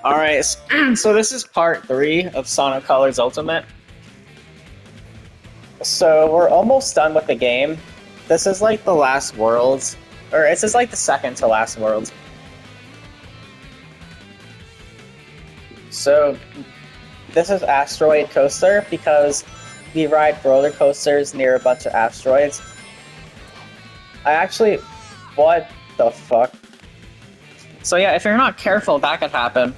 Alright, so this is part 3 of Sonic Colors Ultimate. So we're almost done with the game. This is like the last world, or this is like the second to last world. So this is Asteroid Coaster because we ride roller coasters near a bunch of asteroids. What the fuck? So yeah, if you're not careful, that could happen.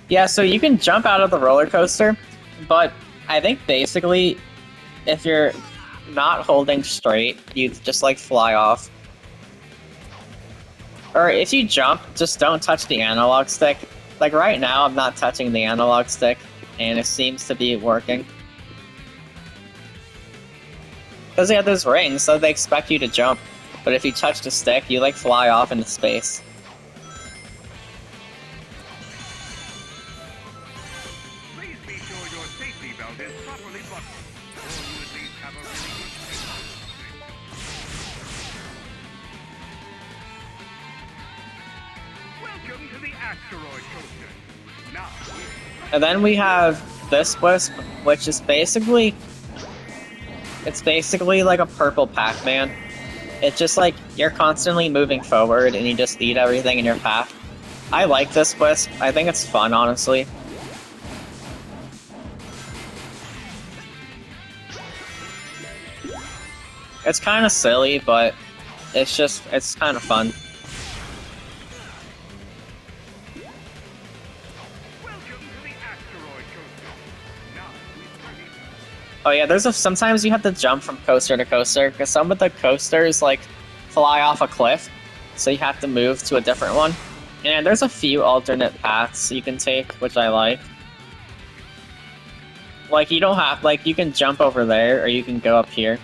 Yeah, so you can jump out of the roller coaster, but I think basically, if you're not holding straight, you just like fly off. Or if you jump, just don't touch the analog stick. Like right now, I'm not touching the analog stick, and it seems to be working. Because they have those rings, so they expect you to jump. But if you touch the stick, you like fly off into space. Please be sure your safety belt is properly buckled, or you at least have a really good Welcome to the Asteroid Coaster. Now, And then we have this Wisp, which is basically... It's basically like a purple Pac-Man. It's just like, you're constantly moving forward and you just eat everything in your path. I like this Wisp. I think it's fun, honestly. It's kind of silly, but it's kind of fun. welcome to the Asteroid Coaster. Now, Oh yeah, sometimes you have to jump from coaster to coaster, because some of the coasters, like, fly off a cliff, so you have to move to a different one. And there's a few alternate paths you can take, which I like. Like, you don't have, like, you can jump over there, or you can go up here.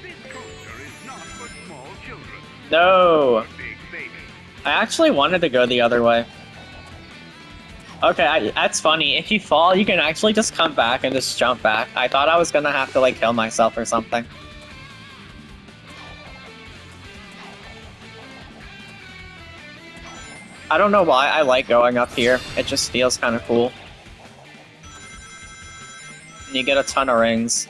this coaster is not for small children. No! Big baby. I actually wanted to go the other way. Okay, that's funny. If you fall, you can actually just come back and just jump back. I thought I was gonna have to, like, kill myself or something. I don't know why I like going up here. It just feels kind of cool. And you get a ton of rings.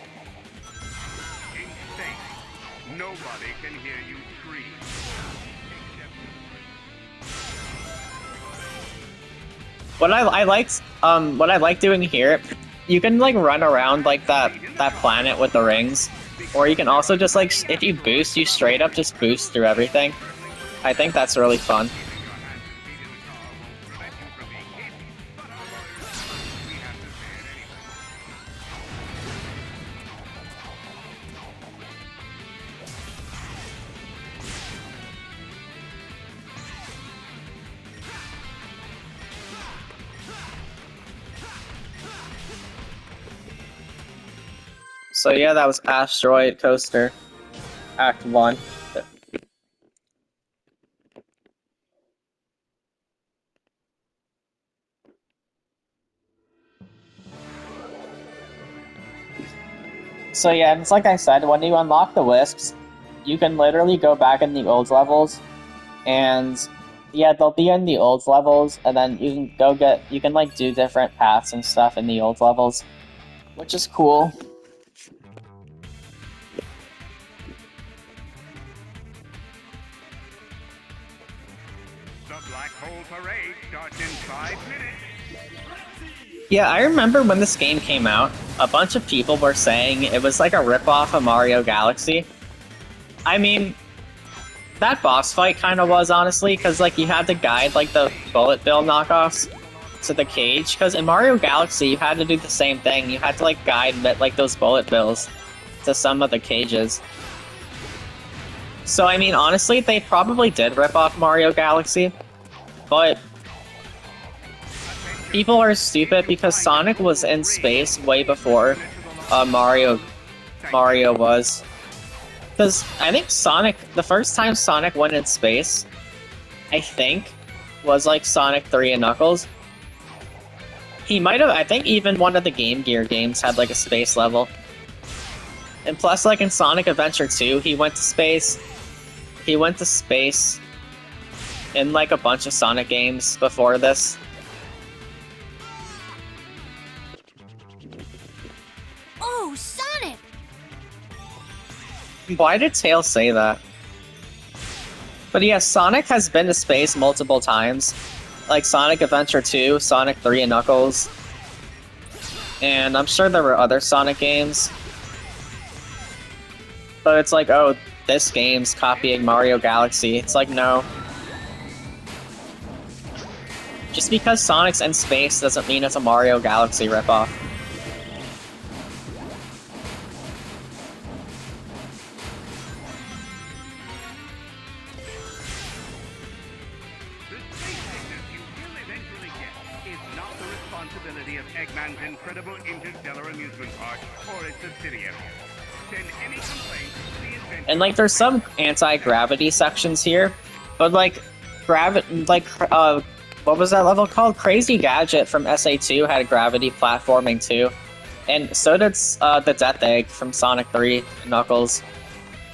Insane. Nobody can hear you scream. What I like doing here, you can like run around like that planet with the rings, or you can also just like if you boost, you straight up just boost through everything. I think that's really fun. So yeah, that was Asteroid Coaster, Act 1. So yeah, it's like I said, when you unlock the Wisps, you can literally go back in the old levels, and yeah, they'll be in the old levels, and then you can like do different paths and stuff in the old levels, which is cool. The Black Hole Parade starts in 5 minutes. Yeah, I remember when this game came out, a bunch of people were saying it was like a ripoff of Mario Galaxy. I mean, that boss fight kind of was, honestly, because like you had to guide like the Bullet Bill knockoffs to the cage, because in Mario Galaxy you had to do the same thing. You had to like guide like those Bullet Bills to some of the cages. So I mean, honestly, they probably did rip off Mario Galaxy, but people are stupid because Sonic was in space way before Mario was. Because I think the first time Sonic went in space, I think, was like Sonic 3 and Knuckles. He might have, I think even one of the Game Gear games had like a space level. And plus, like in Sonic Adventure 2, he went to space. He went to space in like a bunch of Sonic games before this. Oh, Sonic! Why did Tails say that? But yeah, Sonic has been to space multiple times. Like Sonic Adventure 2, Sonic 3, and Knuckles. And I'm sure there were other Sonic games. But it's like, oh, this game's copying Mario Galaxy. It's like, no. Just because Sonic's in space doesn't mean it's a Mario Galaxy ripoff. The space sickness you will eventually get is not the responsibility of Eggman's incredible interstellar amusement park or its subsidiaries. Send any complaints to the inventor. And like, there's some anti-gravity sections here, but like, what was that level called? Crazy Gadget from SA2 had gravity platforming too, and so did the Death Egg from Sonic 3 and Knuckles.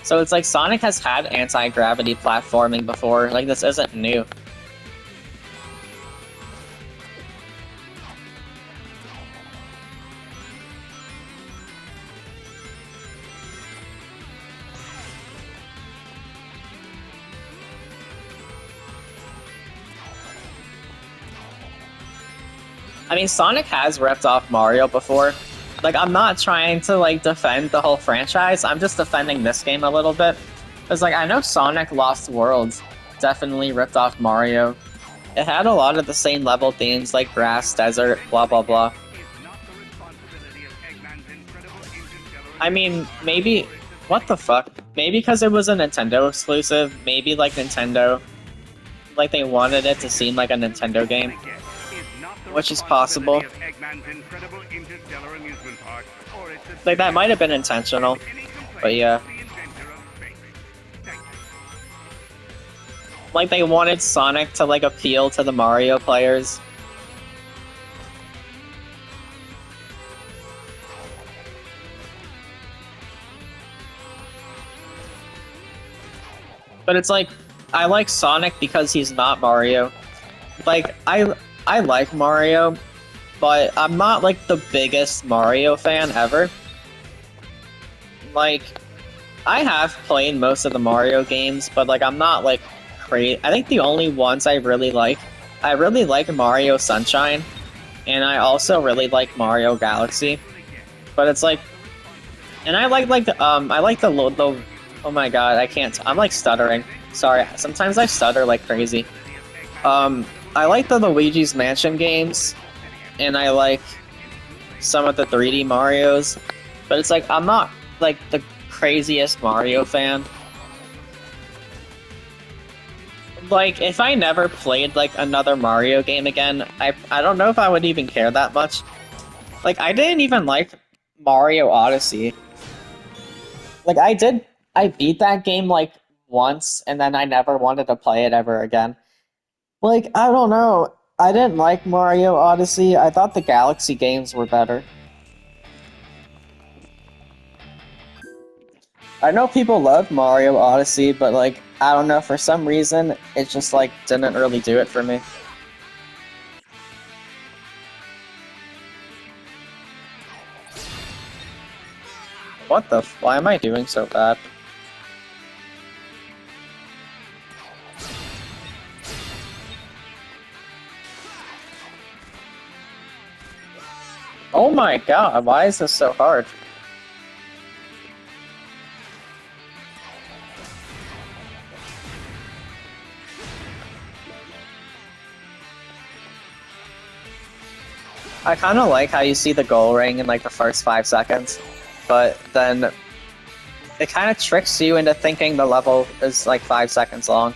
So it's like Sonic has had anti-gravity platforming before. Like, this isn't new. I mean, Sonic has ripped off Mario before. Like, I'm not trying to, like, defend the whole franchise, I'm just defending this game a little bit. Because, like, I know Sonic Lost Worlds definitely ripped off Mario. It had a lot of the same level themes, like grass, desert, blah blah blah. I mean, maybe... What the fuck? Maybe because it was a Nintendo exclusive, maybe, like, Nintendo... Like, they wanted it to seem like a Nintendo game. Which is possible. Like, that might have been intentional, but yeah. Like, they wanted Sonic to, like, appeal to the Mario players. But it's like, I like Sonic because he's not Mario. Like, I like Mario, but I'm not, like, the biggest Mario fan ever. Like, I have played most of the Mario games, but, like, I'm not, like, crazy. I think the only ones I really like Mario Sunshine, and I also really like Mario Galaxy. But it's like, and I like the oh my god, I can't, I'm, like, stuttering. Sorry, sometimes I stutter like crazy. I like the Luigi's Mansion games, and I like some of the 3D Marios, but it's like, I'm not, like, the craziest Mario fan. Like, if I never played, like, another Mario game again, I don't know if I would even care that much. Like, I didn't even like Mario Odyssey. Like, I beat that game, like, once, and then I never wanted to play it ever again. Like, I don't know. I didn't like Mario Odyssey. I thought the Galaxy games were better. I know people love Mario Odyssey, but, like, I don't know, for some reason, it just, like, didn't really do it for me. What the f- Why am I doing so bad? Oh my god, why is this so hard? I kinda like how you see the goal ring in, like, the first 5 seconds, but then it kinda tricks you into thinking the level is, like, 5 seconds long.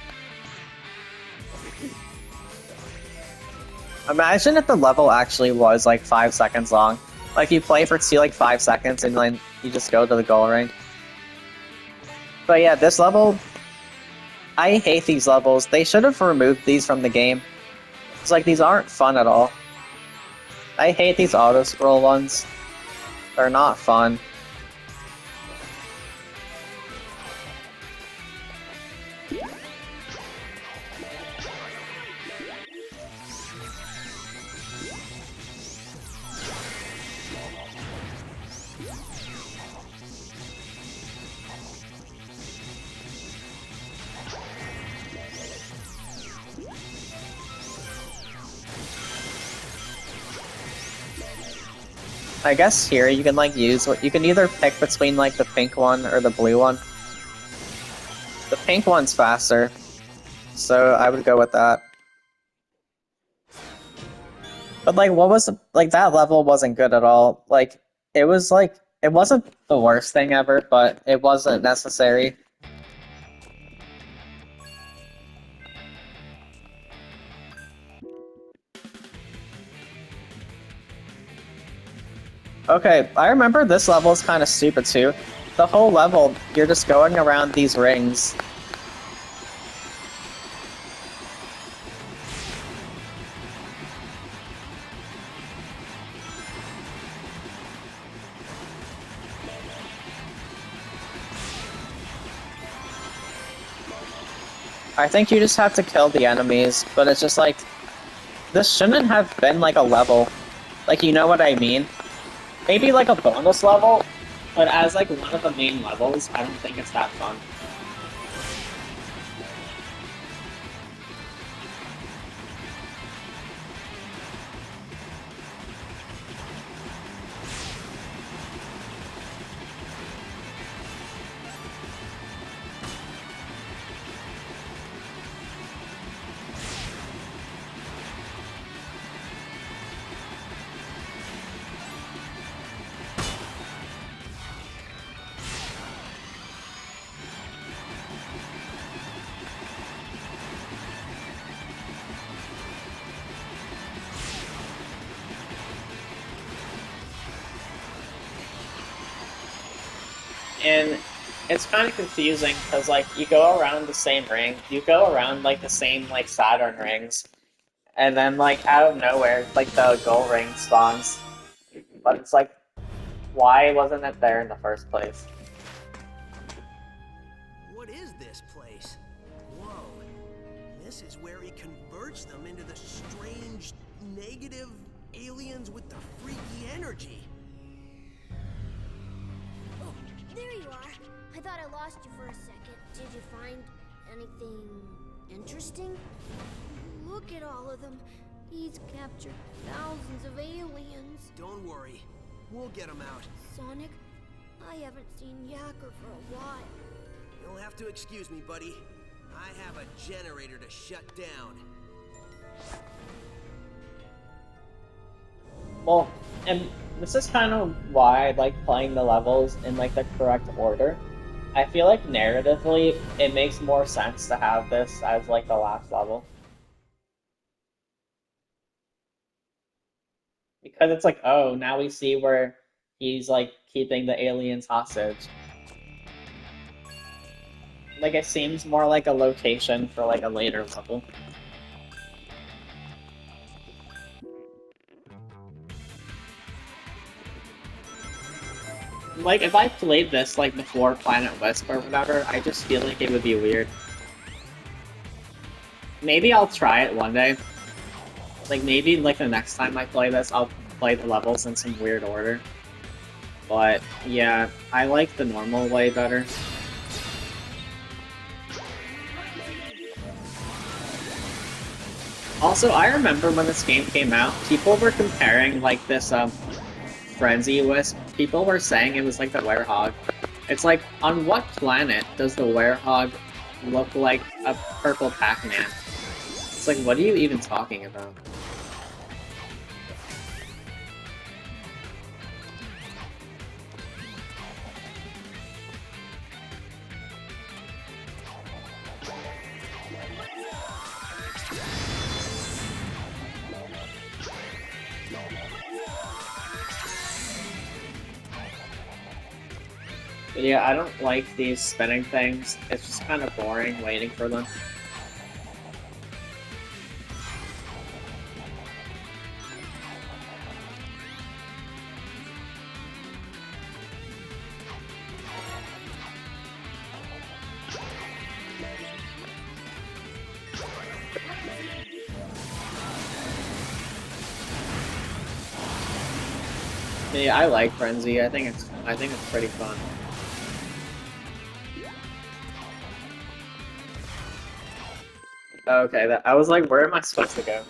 Imagine if the level actually was, like, 5 seconds long. Like, you play for 5 seconds and then you just go to the goal ring. But yeah, this level... I hate these levels. They should have removed these from the game. It's like, these aren't fun at all. I hate these auto-scroll ones. They're not fun. I guess here you can like use what you can either pick between like the pink one or the blue one. The pink one's faster, so I would go with that. But like, what was like that level wasn't good at all. Like, it was like it wasn't the worst thing ever, but it wasn't necessary. Okay, I remember this level is kind of stupid too. The whole level, you're just going around these rings. I think you just have to kill the enemies, but it's just like, this shouldn't have been like a level. Like, you know what I mean? Maybe like a bonus level, but as like one of the main levels, I don't think it's that fun. And it's kind of confusing because like you go around the same ring, you go around like the same like Saturn rings, and then like out of nowhere, like the gold ring spawns. But it's like, why wasn't it there in the first place? What is this place? Whoa. This is where he converts them into the strange, negative aliens with the freaky energy. Oh, there you are. I thought I lost you for a second. Did you find anything interesting? Look at all of them. He's captured thousands of aliens. Don't worry. We'll get him out. Sonic, I haven't seen Yacker for a while. You'll have to excuse me, buddy. I have a generator to shut down. Well, and this is kind of why I like playing the levels in like the correct order. I feel like narratively, it makes more sense to have this as like the last level. Because it's like, oh, now we see where he's like keeping the aliens hostage. Like it seems more like a location for like a later level. Like if I played this like before Planet Wisp or whatever, I just feel like it would be weird. Maybe I'll try it one day. Like, maybe, like, the next time I play this, I'll play the levels in some weird order. But, yeah, I like the normal way better. Also, I remember when this game came out, people were comparing, like, this, Frenzy Wisp. People were saying it was like the Werehog. It's like, on what planet does the Werehog look like a purple Pac-Man? It's like, what are you even talking about? But yeah, I don't like these spinning things. It's just kind of boring waiting for them. Yeah, I like Frenzy. I think it's pretty fun. Okay, I was like, where am I supposed to go?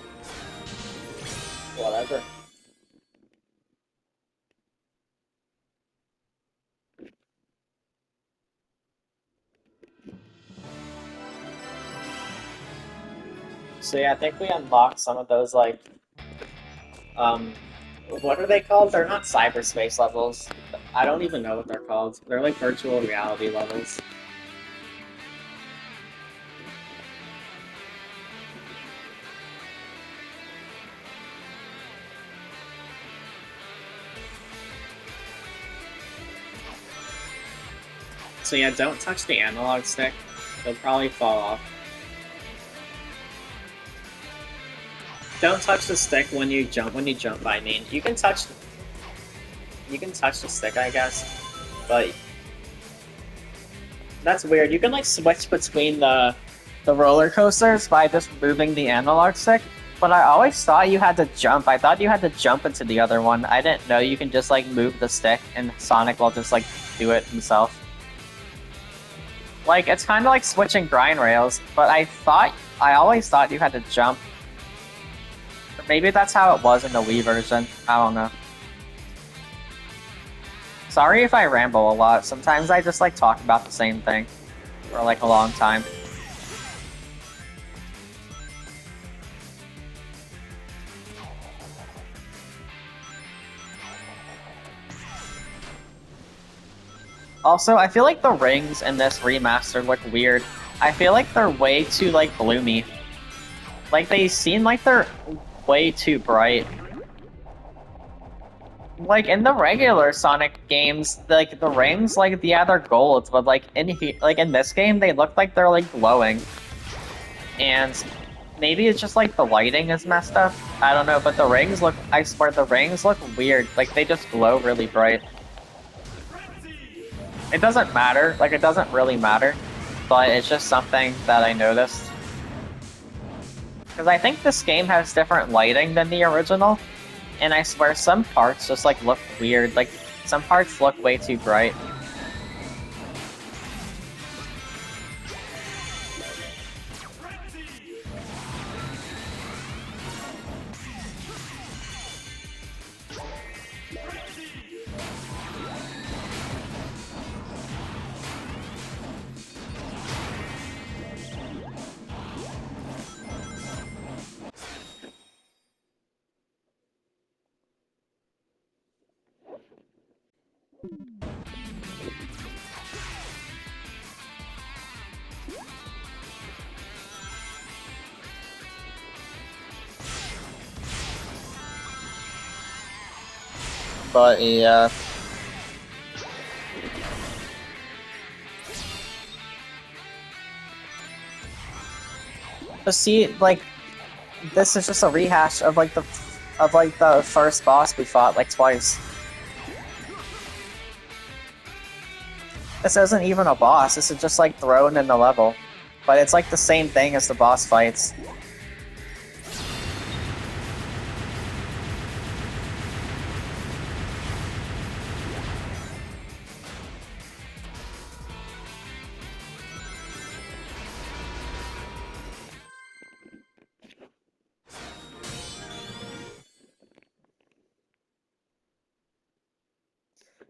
Whatever. So yeah, I think we unlocked some of those like, um, what are they called? They're not cyberspace levels. I don't even know what they're called. They're like virtual reality levels. So yeah, don't touch the analog stick. They'll probably fall off. Don't touch the stick when you jump. I mean, you can touch the stick, I guess, but that's weird. You can like switch between the roller coasters by just moving the analog stick. But I always thought you had to jump. I thought you had to jump into the other one. I didn't know you can just like move the stick and Sonic will just like do it himself. Like, it's kind of like switching grind rails, but I always thought you had to jump. Or maybe that's how it was in the Wii version. I don't know. Sorry if I ramble a lot. Sometimes I just like talk about the same thing for like a long time. Also, I feel like the rings in this remaster look weird. I feel like they're way too, like, bloomy. Like, they seem like they're way too bright. Like, in the regular Sonic games, like, the rings, like, yeah, they're gold, but, like, in this game, they look like they're, like, glowing. And maybe it's just, like, the lighting is messed up? I don't know, but the rings look, I swear, the rings look weird. Like, they just glow really bright. It doesn't matter, like, it doesn't really matter, but it's just something that I noticed. Because I think this game has different lighting than the original, and I swear some parts just, like, look weird, like, some parts look way too bright. But yeah. But see, like, this is just a rehash of like the first boss we fought like twice. This isn't even a boss, this is just like thrown in the level. But it's like the same thing as the boss fights.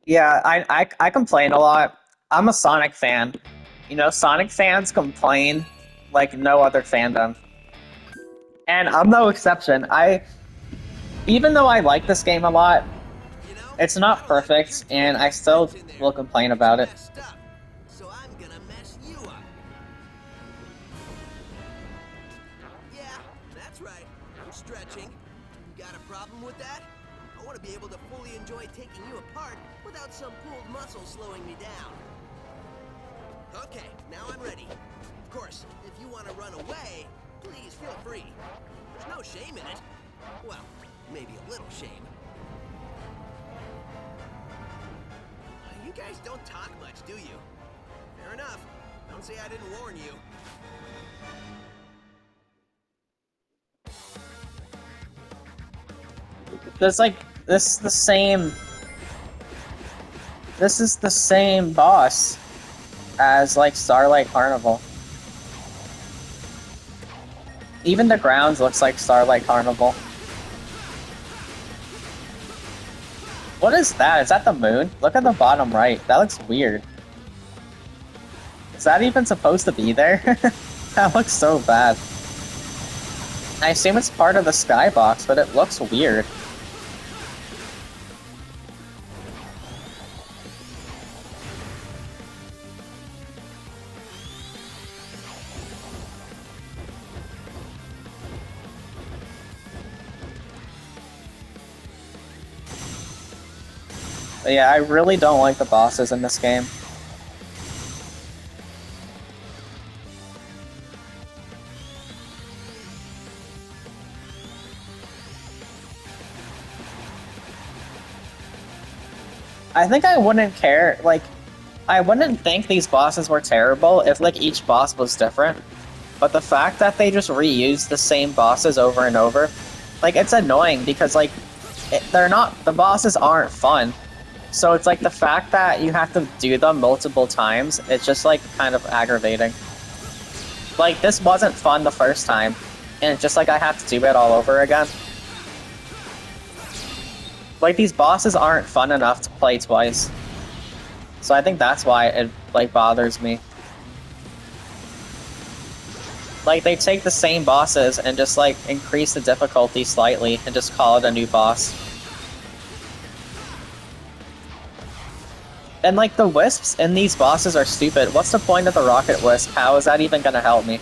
Yeah, I complain a lot. I'm a Sonic fan. You know, Sonic fans complain like no other fandom. And I'm no exception. Even though I like this game a lot, You know, it's not perfect, and I still will complain about it. messed up, so I'm gonna mess you up. Yeah, that's right. I'm stretching. You got a problem with that? I want to be able to fully enjoy taking you apart without some pulled muscle slowing me down. Okay, now I'm ready. Of course, if you want to run away, please feel free. There's no shame in it. Well, maybe a little shame. You guys don't talk much, do you? Fair enough. Don't say I didn't warn you. There's like the same This is the same boss as, like, Starlight Carnival. Even the grounds looks like Starlight Carnival. What is that? Is that the moon? Look at the bottom right. That looks weird. Is that even supposed to be there? That looks so bad. I assume it's part of the skybox, but it looks weird. But yeah, I really don't like the bosses in this game. I think I wouldn't care, like, I wouldn't think these bosses were terrible if, like, each boss was different. But the fact that they just reuse the same bosses over and over, like, it's annoying because, like, the bosses aren't fun. So it's like the fact that you have to do them multiple times, it's just, like, kind of aggravating. Like, this wasn't fun the first time, and it's just like I have to do it all over again. Like, these bosses aren't fun enough to play twice. So I think that's why it, like, bothers me. Like, they take the same bosses and just, like, increase the difficulty slightly and just call it a new boss. And, like, the wisps in these bosses are stupid. What's the point of the rocket wisp? How is that even gonna help me?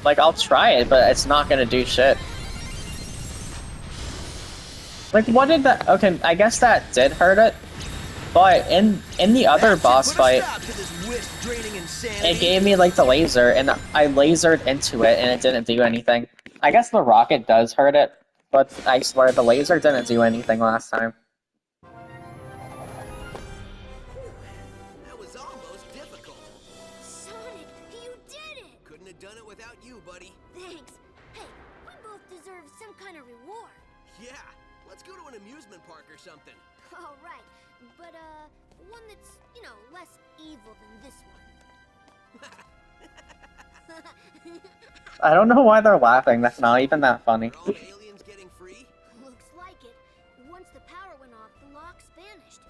Like, I'll try it, but it's not gonna do shit. Like, what did that... Okay, I guess that did hurt it. But in the other boss fight, it gave me, like, the laser, and I lasered into it, and it didn't do anything. I guess the rocket does hurt it, but I swear the laser didn't do anything last time. That was almost difficult. Sonic, you did it! Couldn't have done it without you, buddy. Thanks. Hey, we both deserve some kind of reward. Yeah, let's go to an amusement park or something. All right, but one that's, you know, less evil than this one. I don't know why they're laughing, that's not even that funny. Are all the aliens getting free? Looks like it. Once the power went off, the locks vanished.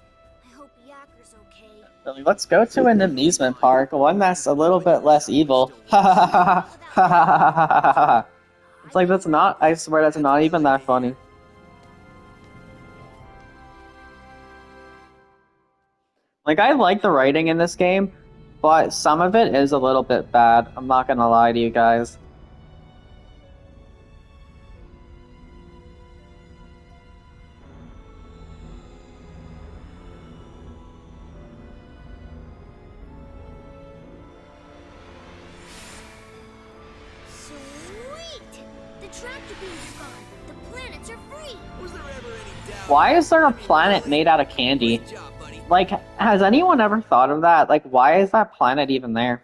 I hope Yakker's okay. Really, let's go to an amusement park, one that's a little bit less evil. Ha ha ha ha ha ha ha ha ha. It's like, that's not, I swear that's not even that funny. Like, I like the writing in this game, but some of it is a little bit bad. I'm not gonna lie to you guys. Sweet! The tractor beam's gone. The planets are free. Was there ever any doubt? Why is there a planet made out of candy? Good job, buddy. Like, has anyone ever thought of that? Like, why is that planet even there?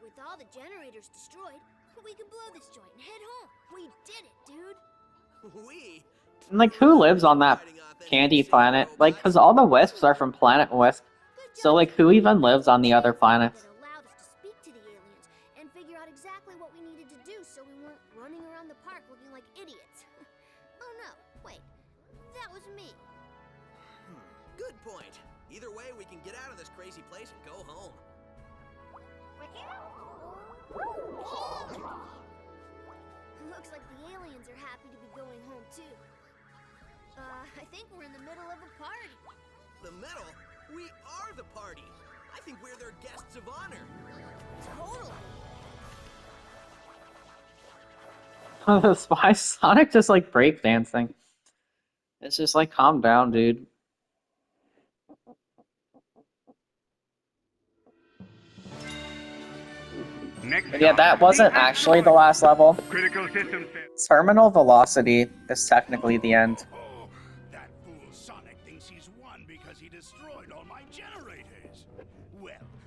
With all the generators destroyed, we could blow this joint and head home. We did it, dude. We? And, like, who lives on that candy planet? Like, because all the wisps are from Planet Wisp. Good So, job. like, who even lives on the other planets? That allowed us to speak to the aliens and figure out exactly what we needed to do so we weren't running around the park looking like idiots. Oh no, wait. That was me. Good point. Either way, we can get out of this crazy place and go home. Looks like the aliens are happy to be going home too. I think we're in the middle of a party. The middle? We are the party. I think we're their guests of honor. Totally. Why is Sonic just, like, breakdancing? It's just like, calm down, dude. Next But yeah, stop, that wasn't the actually the asteroid. last level. Critical system set. Terminal Velocity is technically the end. Oh, that fool Sonic thinks he's won because he destroyed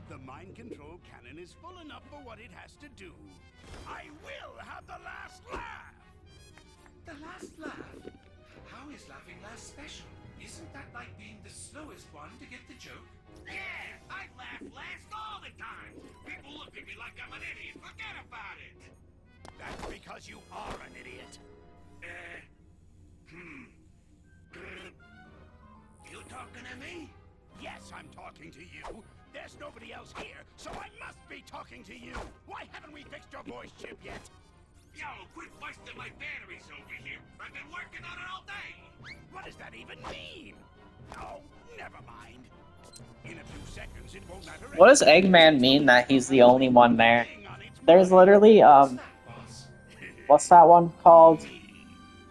The mind control cannon is full enough for what it has to do. I will have the last laugh! The last laugh? How is laughing last special? Isn't that like being the slowest one to get the joke? Yeah, I laugh last all the time. People look at me like I'm an idiot. Forget about it. That's because you are an idiot. You talking to me? Yes, I'm talking to you. There's nobody else here, so I must be talking to you. Why haven't we fixed your voice chip yet? Yo, quit busting my batteries over here. I've been working on it all day. What does that even mean? Oh, never mind. In a few seconds, it won't matter. What does Eggman mean that he's the only one there? There's literally, what's that one called?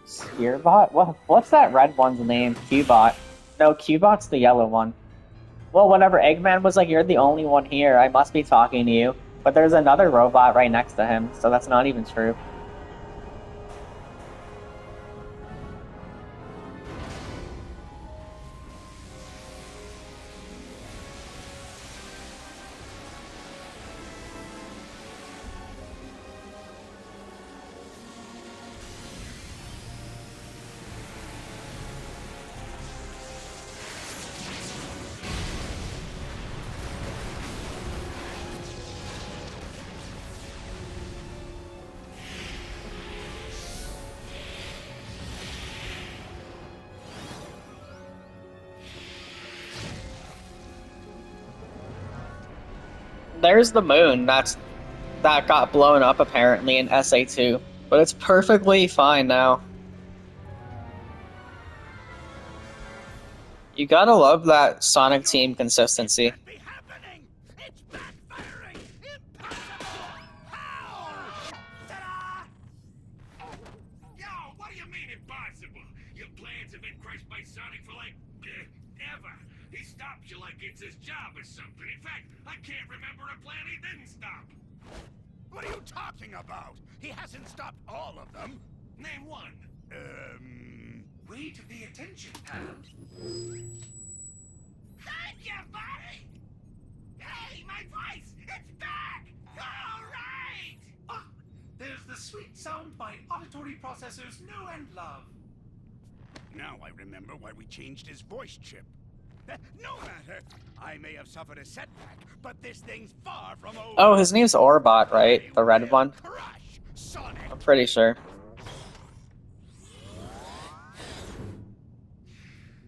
Spearbot? What's that red one's name? Cubot. No, Cubot's the yellow one. Well, whenever Eggman was like, you're the only one here, I must be talking to you. But there's another robot right next to him, so that's not even true. There's the moon that got blown up apparently in SA2, but it's perfectly fine now. You gotta love that Sonic Team consistency. Can't be happening! It's backfiring! Impossible! How? Ta-da! Yo, what do you mean impossible? Your plans have been crushed by Sonic for like ever. He stops you like it's his job or something. In fact, I can't remember a plan he didn't stop. What are you talking about? He hasn't stopped all of them. Name one. Way to pay attention, Pound. Thank you, buddy! Hey, my voice! It's back! All right! Ah, there's the sweet sound my auditory processors know and love. Now I remember why we changed his voice chip. No matter. I may have suffered a setback, but this thing's far from over. Oh, his name's Orbot, right? The red one? Crush Sonic! I'm pretty sure.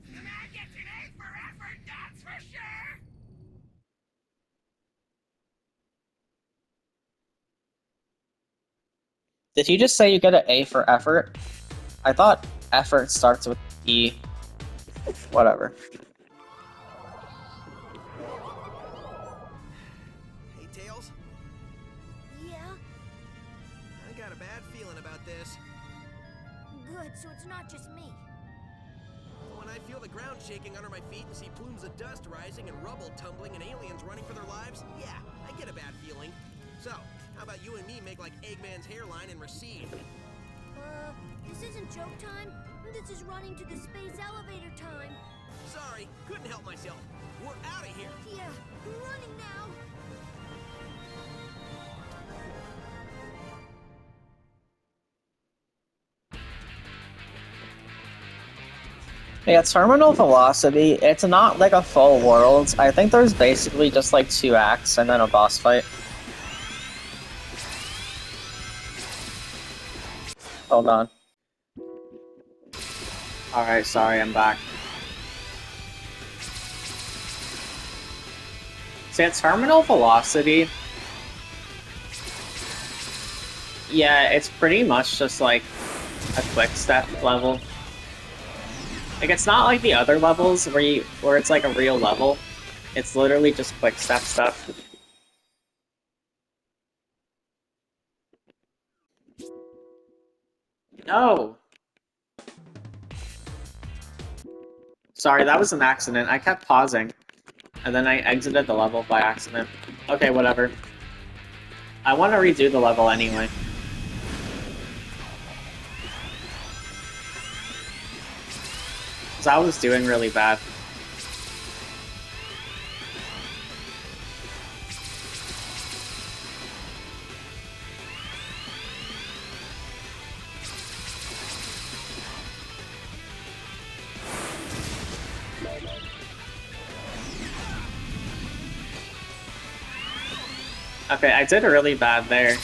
The man gets an A for effort, that's for sure! Did you just say you get an A for effort? I thought effort starts with E. Whatever. Hey, Tails. Yeah? I got a bad feeling about this. Good, so it's not just me. When I feel the ground shaking under my feet and see plumes of dust rising and rubble tumbling and aliens running for their lives, yeah, I get a bad feeling. So, how about you and me make like Eggman's hairline and recede? This isn't joke time. This is running to the space elevator time. Sorry, couldn't help myself. We're out of here. Yeah, I'm running now. Yeah, terminal velocity, it's not like a full world. I think there's basically just like 2 acts and then a boss fight. Hold on. Alright, sorry, I'm back. See, at terminal velocity, yeah, it's pretty much just like a quick step level. Like, it's not like the other levels where it's like a real level. It's literally just quick step stuff. No! Sorry, that was an accident. I kept pausing. And then I exited the level by accident. Okay, whatever. I want to redo the level anyway. Because I was doing really bad. Okay, I did really bad there.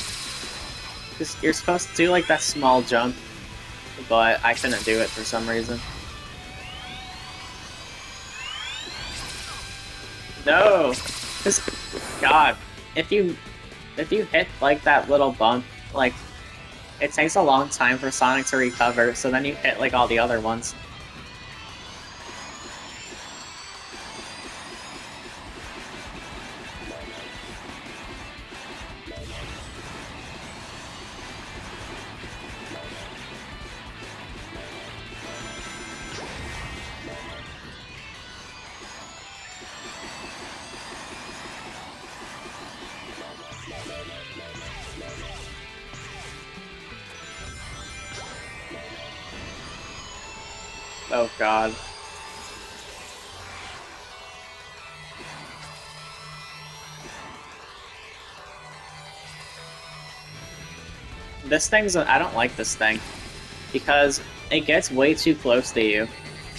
You're supposed to do like that small jump, but I couldn't do it for some reason. No! Just, God, if you hit like that little bump, like, it takes a long time for Sonic to recover, so then you hit like all the other ones. Oh God. This thing's I don't like this thing because it gets way too close to you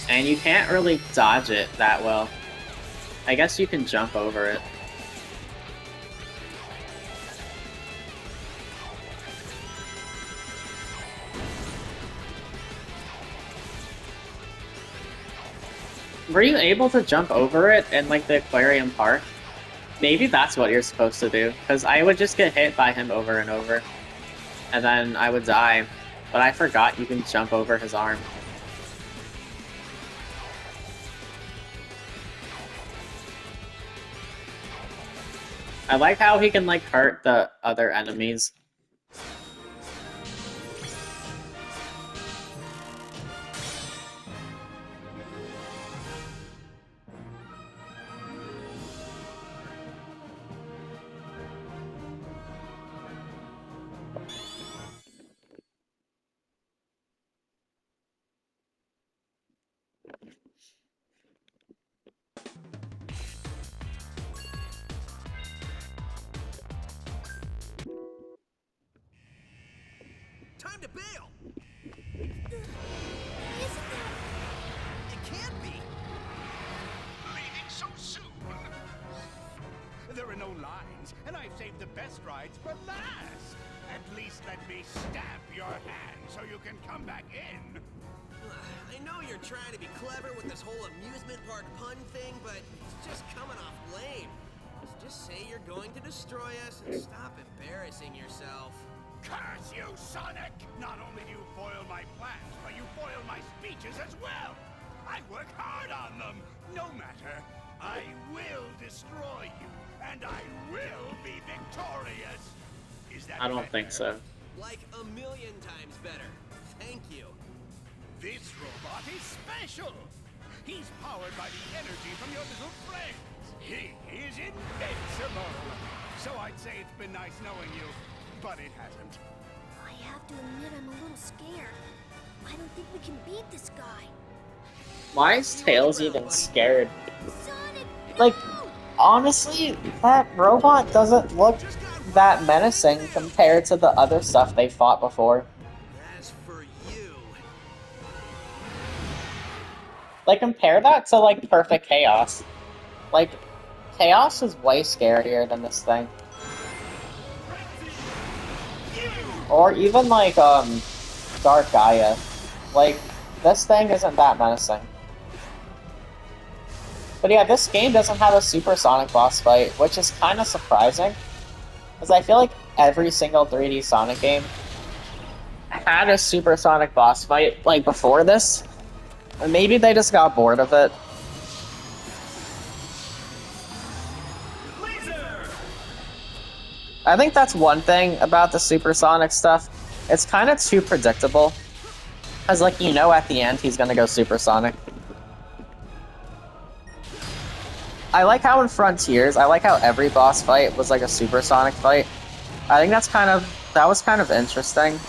and you can't really dodge it that well. I guess you can jump over it. Were you able to jump over it in like the aquarium park? Maybe that's what you're supposed to do, because I would just get hit by him over and over. And then I would die, but I forgot you can jump over his arm. I like how he can like hurt the other enemies. Time to bail! Isn't that... It can't be! Leaving so soon? There are no lines, and I've saved the best rides for last. At least let me stab your hand so you can come back in. I know you're trying to be clever with this whole amusement park pun thing, but it's just coming off lame. Just say you're going to destroy us and stop embarrassing yourself. Curse you, Sonic! Not only do you foil my plans, but you foil my speeches as well! I work hard on them! No matter, I will destroy you, and I will be victorious! Is that I don't better? think so. Like a million times better. Thank you. This robot is special! He's powered by the energy from your little friends! He is invincible! So I'd say it's been nice knowing you, but it hasn't. I have to admit I'm a little scared. I don't think we can beat this guy. Why is Tails even scared? Sonic, Like, no! honestly, that robot doesn't look that menacing compared to the other stuff they fought before. As for you... Like, compare that to, like, Perfect Chaos. Like, Chaos is way scarier than this thing. Or even, like, Dark Gaia. Like, this thing isn't that menacing. But yeah, this game doesn't have a Supersonic boss fight, which is kind of surprising. Because I feel like every single 3D Sonic game had a Supersonic boss fight, like, before this. And maybe they just got bored of it. I think that's one thing about the Supersonic stuff. It's kind of too predictable. Because, like, you know at the end he's gonna go Supersonic. I like how in Frontiers, I like how every boss fight was like a Supersonic fight. I think that was kind of interesting.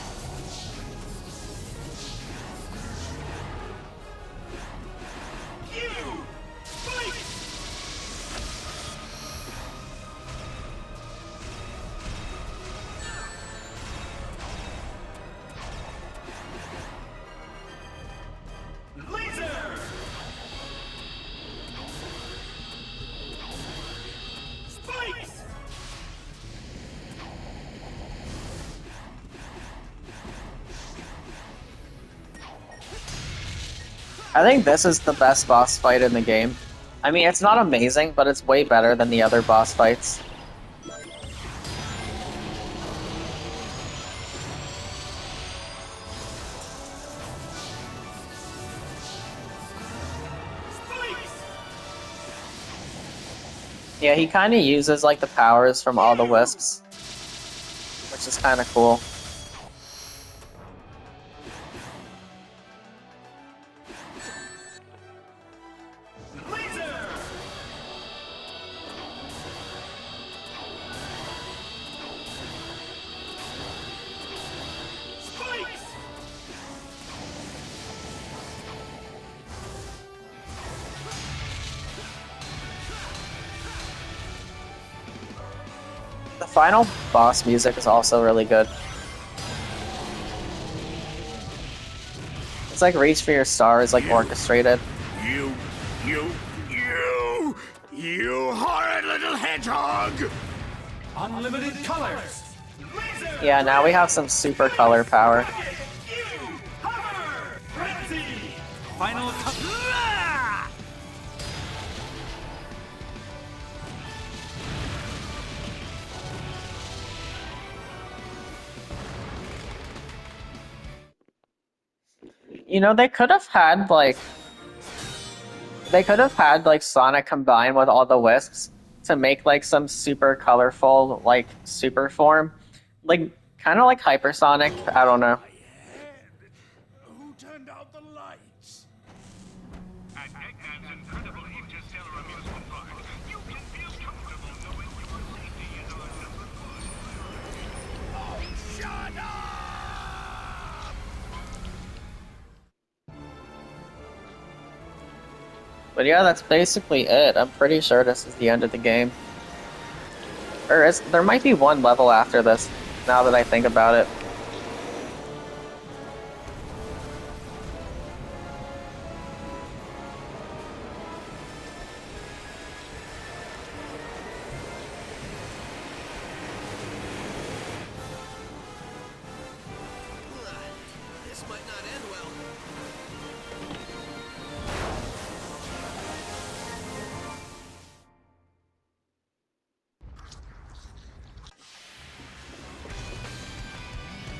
I think this is the best boss fight in the game. I mean, it's not amazing, but it's way better than the other boss fights. Yeah, he kind of uses like the powers from all the wisps, which is kind of cool. The final boss music is also really good. It's like Reach for Your Stars, like orchestrated. You horrid little hedgehog! Unlimited colors. Yeah, now we have some super color power. Final You know, they could have had Sonic combine with all the wisps to make like some super colorful like super form. Like kind of like Hypersonic, I don't know. Who turned out the lights? At Eggman's incredible interstellar amusement park, you can feel comfortable knowing your safety is on number one. Oh, shut up! But yeah, that's basically it. I'm pretty sure this is the end of the game. There might be one level after this, now that I think about it. This might not end well.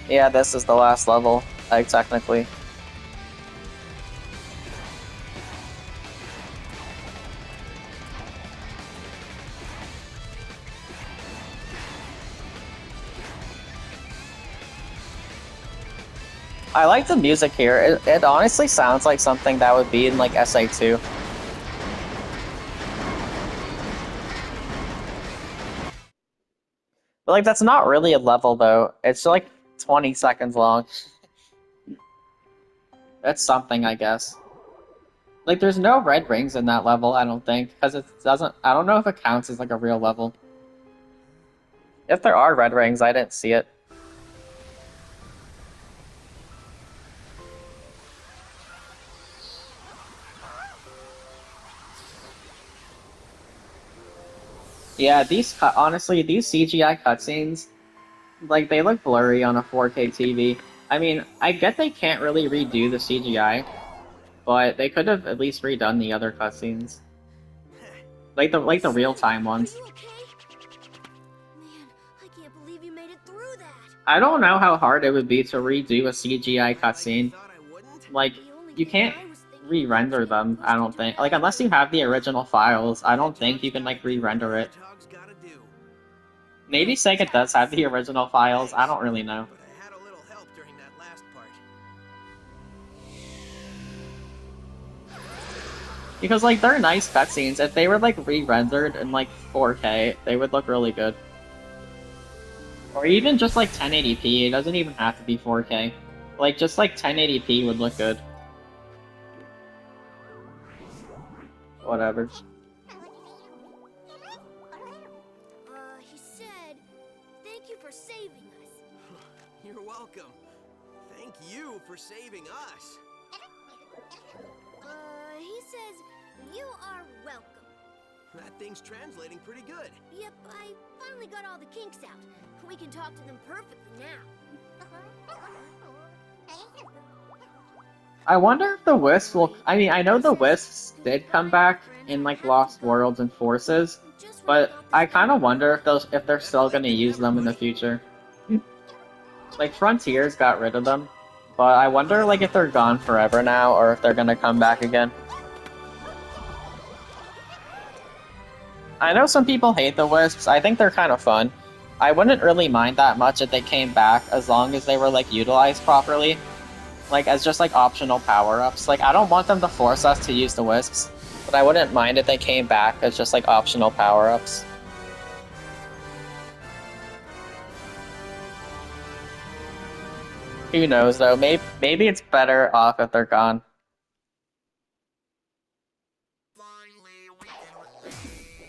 Yeah, this is the last level, like technically. I like the music here. It honestly sounds like something that would be in like SA2. But like that's not really a level though. It's like 20 seconds long. That's something, I guess. Like there's no red rings in that level, I don't think, because it doesn't. I don't know if it counts as like a real level. If there are red rings, I didn't see it. Yeah, honestly, these CGI cutscenes, like they look blurry on a 4K TV. I mean, I get they can't really redo the CGI, but they could have at least redone the other cutscenes, like the real time Are ones. you okay? Man, I can't believe you made it through that. I don't know how hard it would be to redo a CGI cutscene. Thought I wouldn't? Like, The only you thing can't I was thinking re-render was them, getting I don't close to think. Jack. Like, unless you have the original files, I don't think you can, like, re-render it. Hedgehog's gotta do. Maybe Sega does have the original files, I don't really know. But I had a little help during that last part. Because, like, they're nice cutscenes. If they were, like, re-rendered in, like, 4K, they would look really good. Or even just, like, 1080p, it doesn't even have to be 4K. Like, just, like, 1080p would look good. Whatever. He said, thank you for saving us. You're welcome. Thank you for saving us. He says, you are welcome. That thing's translating pretty good. Yep, I finally got all the kinks out. We can talk to them perfectly now. I wonder if the Wisps will. I mean, I know the Wisps did come back in like Lost Worlds and Forces, but I kind of wonder if they're still going to use them in the future. Like Frontiers got rid of them, but I wonder like if they're gone forever now or if they're going to come back again. I know some people hate the Wisps. I think they're kind of fun. I wouldn't really mind that much if they came back as long as they were like utilized properly. Like as just like optional power-ups. Like I don't want them to force us to use the Wisps, but I wouldn't mind if they came back as just like optional power-ups. Who knows though, maybe it's better off if they're gone.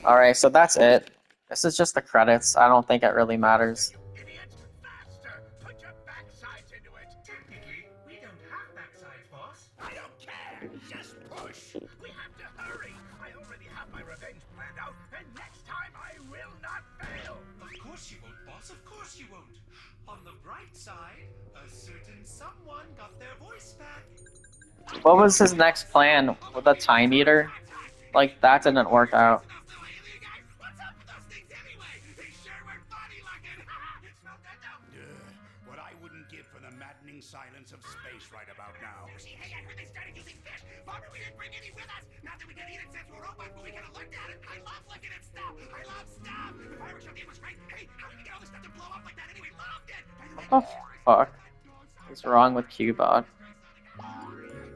Alright, so that's it. This is just the credits. I don't think it really matters. Idiots! Faster! Put your backsides into it! Technically, we don't have backsides, boss. I don't care! Just push! We have to hurry! I already have my revenge planned out, and next time I will not fail! Of course you won't, boss. Of course you won't. On the bright side, a certain someone got their voice back. What was his next plan with the Time Eater? Like, that didn't work out. What's up with those things anyway? They sure were funny looking! Smell that though? What I wouldn't give for the maddening silence of space right about now. Hey, I heard they started using fish! Bummer we didn't bring any with us! Not that we can eat it since we're open, but we could have looked at it! I love looking at stuff! I love stuff! The fireworks show was great! Hey, how did we get all this stuff to blow up like that anyway? Loved it! What the fuck is wrong with Cubot?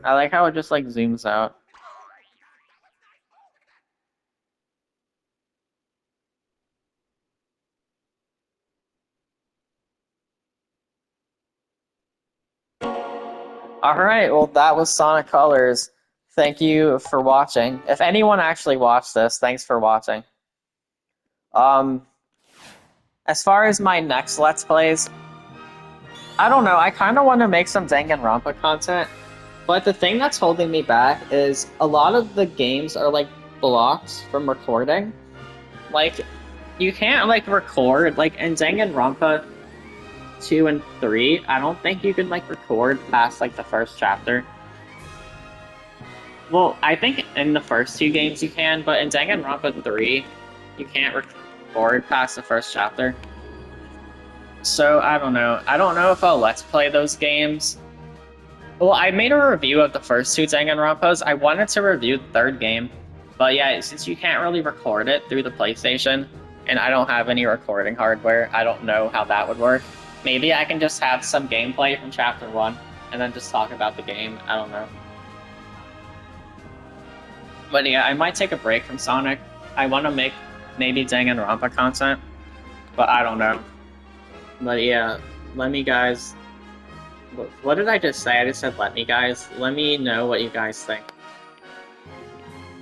I like how it just like zooms out. Alright, well that was Sonic Colors. Thank you for watching. If anyone actually watched this, thanks for watching. As far as my next Let's Plays, I don't know, I kind of want to make some Danganronpa content, but the thing that's holding me back is a lot of the games are like blocked from recording. Like, you can't like record, like in Danganronpa 2 and 3, I don't think you can like record past like the first chapter. Well, I think in the first two games you can, but in Danganronpa 3, you can't record past the first chapter. So, I don't know. I don't know if I'll Let's Play those games. Well, I made a review of the first two Danganronpas. I wanted to review the third game, but yeah, since you can't really record it through the PlayStation, and I don't have any recording hardware, I don't know how that would work. Maybe I can just have some gameplay from Chapter 1, and then just talk about the game. I don't know. But yeah, I might take a break from Sonic. I want to make maybe Danganronpa content, but I don't know. But yeah, let me guys... What did I just say? I just said let me guys. Let me know what you guys think.